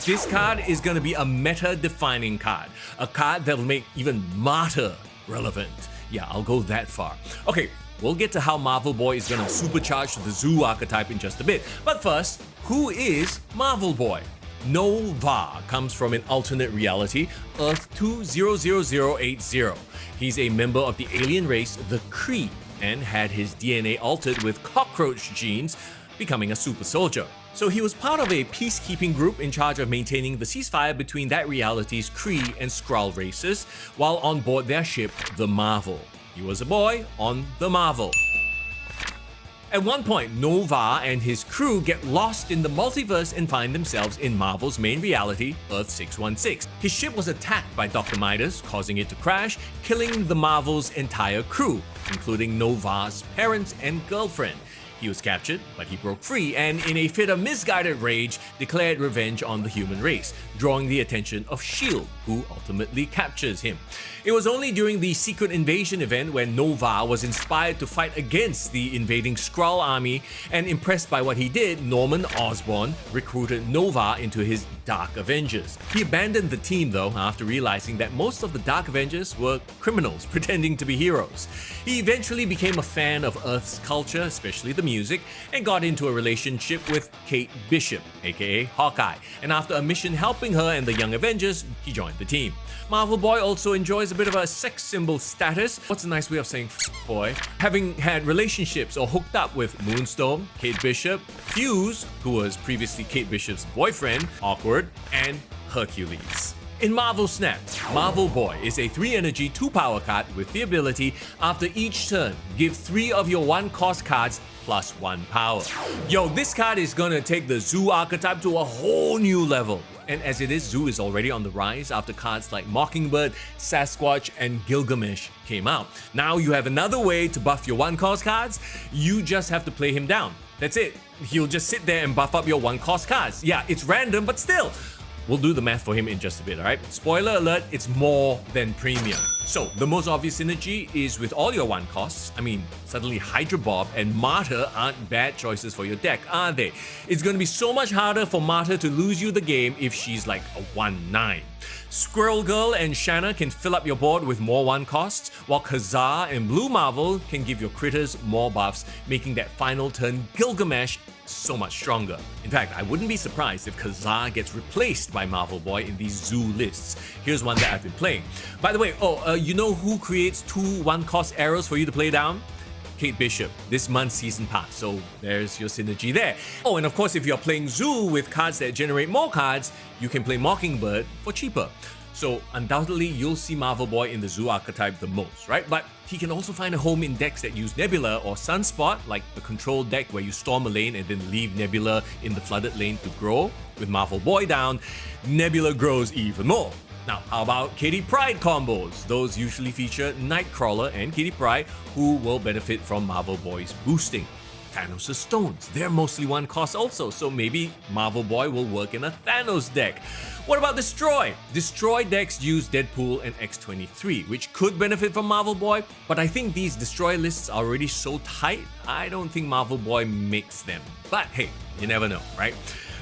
This card is gonna be a meta-defining card, a card that'll make even Martyr relevant. Yeah, I'll go that far. Okay, we'll get to how Marvel Boy is gonna supercharge the Zoo archetype in just a bit. But first, who is Marvel Boy? Nova comes from an alternate reality, Earth 200080. He's a member of the alien race, the Kree, and had his DNA altered with cockroach genes, becoming a super soldier. So he was part of a peacekeeping group in charge of maintaining the ceasefire between that reality's Kree and Skrull races, while on board their ship, the Marvel. He was a boy on the Marvel. At one point, Nova and his crew get lost in the multiverse and find themselves in Marvel's main reality, Earth 616. His ship was attacked by Dr. Midas, causing it to crash, killing the Marvel's entire crew, including Nova's parents and girlfriend. He was captured, but he broke free and, in a fit of misguided rage, declared revenge on the human race, drawing the attention of S.H.I.E.L.D., who ultimately captures him. It was only during the Secret Invasion event when Nova was inspired to fight against the invading Skrull army, and impressed by what he did, Norman Osborn recruited Nova into his Dark Avengers. He abandoned the team though after realizing that most of the Dark Avengers were criminals pretending to be heroes. He eventually became a fan of Earth's culture, especially the music, and got into a relationship with Kate Bishop, aka Hawkeye, and after a mission helping her and the Young Avengers, he joined the team. Marvel Boy also enjoys a bit of a sex symbol status. What's a nice way of saying boy? Having had relationships or hooked up with Moonstone, Kate Bishop, Fuse, who was previously Kate Bishop's boyfriend, Awkward, and Hercules. In Marvel Snap, Marvel Boy is a 3-energy 2-power card with the ability, after each turn, give 3 of your 1-cost cards plus 1 power. Yo, this card is gonna take the Zoo archetype to a whole new level. And as it is, Zoo is already on the rise after cards like Mockingbird, Sasquatch, and Gilgamesh came out. Now you have another way to buff your 1-cost cards. You just have to play him down. That's it. He'll just sit there and buff up your 1-cost cards. Yeah, it's random, but still. We'll do the math for him in just a bit, alright? Spoiler alert, it's more than premium. So, the most obvious synergy is with all your 1-costs. I mean, suddenly Hydra Bob and Martyr aren't bad choices for your deck, are they? It's gonna be so much harder for Martyr to lose you the game if she's like a 1/9. Squirrel Girl and Shanna can fill up your board with more 1-costs, while Kazar and Blue Marvel can give your critters more buffs, making that final turn Gilgamesh so much stronger. In fact, I wouldn't be surprised if Kazar gets replaced by Marvel Boy in these Zoo lists. Here's one that I've been playing. By the way, you know who creates 2 1-cost arrows for you to play down? Kate Bishop, this month's season pass, so there's your synergy there. Oh, and of course, if you're playing Zoo with cards that generate more cards, you can play Mockingbird for cheaper. So undoubtedly, you'll see Marvel Boy in the Zoo archetype the most, right? But he can also find a home in decks that use Nebula or Sunspot, like the control deck where you storm a lane and then leave Nebula in the flooded lane to grow. With Marvel Boy down, Nebula grows even more. Now, how about Kitty Pryde combos? Those usually feature Nightcrawler and Kitty Pryde, who will benefit from Marvel Boy's boosting. Thanos' stones, they're mostly 1-cost also, so maybe Marvel Boy will work in a Thanos deck. What about Destroy? Destroy decks use Deadpool and X-23, which could benefit from Marvel Boy, but I think these Destroy lists are already so tight, I don't think Marvel Boy makes them. But hey, you never know, right?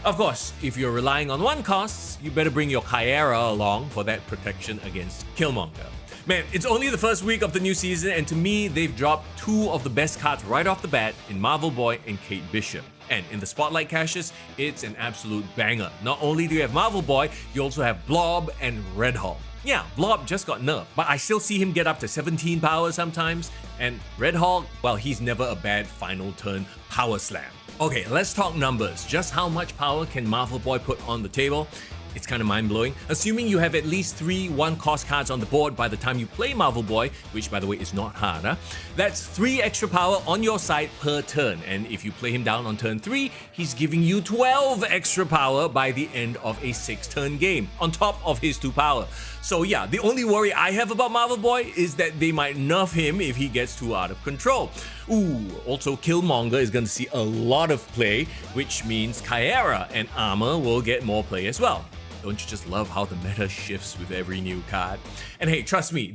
Of course, if you're relying on 1-costs, you better bring your Kyera along for that protection against Killmonger. Man, it's only the first week of the new season, and to me, they've dropped 2 of the best cards right off the bat in Marvel Boy and Kate Bishop. And in the Spotlight caches, it's an absolute banger. Not only do you have Marvel Boy, you also have Blob and Red Hulk. Yeah, Blob just got nerfed, but I still see him get up to 17 power sometimes. And Red Hulk, well, he's never a bad final turn power slam. Okay, let's talk numbers. Just how much power can Marvel Boy put on the table? It's kind of mind-blowing. Assuming you have at least 3 1-cost cards on the board by the time you play Marvel Boy, which by the way is not hard, huh? That's 3 extra power on your side per turn, and if you play him down on turn 3, he's giving you 12 extra power by the end of a 6-turn game, on top of his 2 power. So yeah, the only worry I have about Marvel Boy is that they might nerf him if he gets too out of control. Ooh, also Killmonger is going to see a lot of play, which means Kyera and Armor will get more play as well. Don't you just love how the meta shifts with every new card? And hey, trust me,